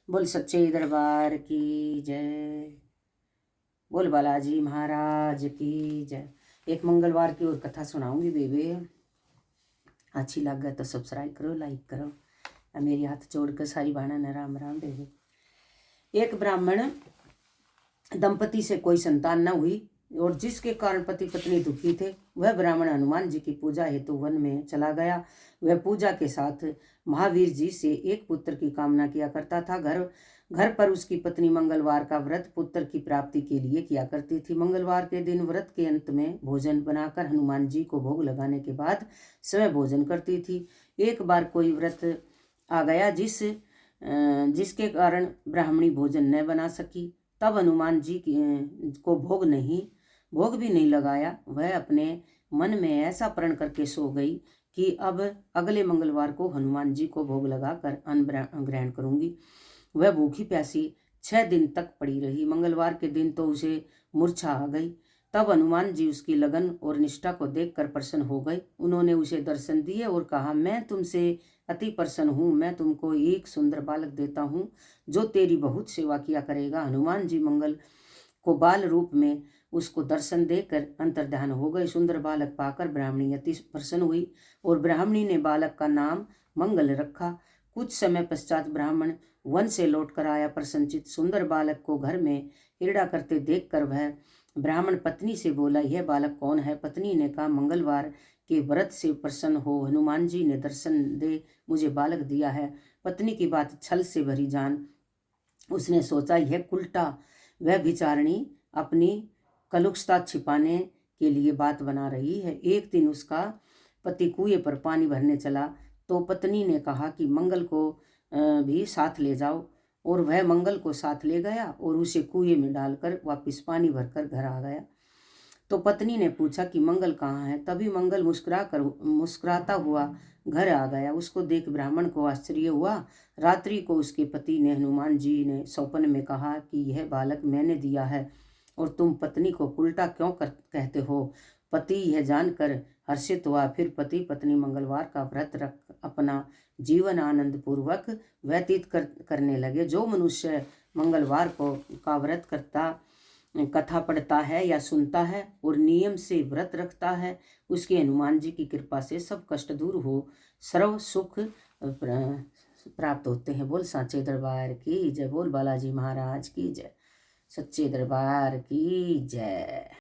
बोल सच्चे दरबार की जय। बोल बालाजी महाराज की जय। एक मंगलवार की और कथा सुनाऊंगी बेबे। अच्छी लगे तो सब्सक्राइब करो, लाइक करो। मेरी हाथ जोड़कर सारी बाणा ने राम राम बेबे। एक ब्राह्मण दंपति से कोई संतान न हुई और जिसके कारण पति पत्नी दुखी थे, वह ब्राह्मण हनुमान जी की पूजा हेतु वन में चला गया। वह पूजा के साथ महावीर जी से एक पुत्र की कामना किया करता था। घर पर उसकी पत्नी मंगलवार का व्रत पुत्र की प्राप्ति के लिए किया करती थी। मंगलवार के दिन व्रत के अंत में भोजन बनाकर हनुमान जी को भोग लगाने के बाद स्वयं भोजन करती थी। एक बार कोई व्रत आ गया जिसके कारण ब्राह्मणी भोजन न बना सकी। तब हनुमान जी को भोग भी नहीं लगाया। वह अपने मन में ऐसा प्रण करके सो गई कि अब अगले मंगलवार को हनुमान जी को भोग लगाकर अन्न ग्रहण करूंगी। वह भूखी प्यासी 6 दिन तक पड़ी रही। मंगलवार के दिन तो उसे मूर्छा आ गई। तब हनुमान जी उसकी लगन और निष्ठा को देखकर प्रसन्न हो गए। उन्होंने उसे दर्शन दिए और कहा, मैं तुमसे अति प्रसन्न हूँ। मैं तुमको एक सुंदर बालक देता हूँ जो तेरी बहुत सेवा किया करेगा। हनुमान जी मंगल को बाल रूप में उसको दर्शन देकर अंतर्ध्यान हो गए। सुंदर बालक पाकर ब्राह्मणी अति प्रसन्न हुई और ब्राह्मणी ने बालक का नाम मंगल रखा। कुछ समय पश्चात ब्राह्मण वन से लौट कर आया। प्रसन्नचित सुंदर बालक को घर में क्रीड़ा करते देखकर वह ब्राह्मण पत्नी से बोला, यह बालक कौन है? पत्नी ने कहा, मंगलवार के व्रत से प्रसन्न हो हनुमान जी ने दर्शन दे मुझे बालक दिया है। पत्नी की बात छल से भरी जान उसने सोचा, यह उल्टा वह विचारणी अपनी कलुषता छिपाने के लिए बात बना रही है। एक दिन उसका पति कुएं पर पानी भरने चला तो पत्नी ने कहा कि मंगल को भी साथ ले जाओ, और वह मंगल को साथ ले गया और उसे कुएं में डालकर वापस पानी भरकर घर आ गया। तो पत्नी ने पूछा कि मंगल कहाँ है? तभी मंगल मुस्कुराता हुआ घर आ गया। उसको देख ब्राह्मण को आश्चर्य हुआ। रात्रि को उसके पति ने हनुमान जी ने स्वप्न में कहा कि यह बालक मैंने दिया है और तुम पत्नी को उल्टा क्यों कहते हो? पति यह जानकर हर्षित हुआ। फिर पति पत्नी मंगलवार का व्रत रख अपना जीवन आनंद पूर्वक व्यतीत करने लगे। जो मनुष्य मंगलवार का व्रत करता, कथा पढ़ता है या सुनता है और नियम से व्रत रखता है, उसके हनुमान जी की कृपा से सब कष्ट दूर हो सर्व सुख प्राप्त होते हैं। बोल साचे दरबार की जय। बोल बालाजी महाराज की जय। सच्चे दरबार की जय।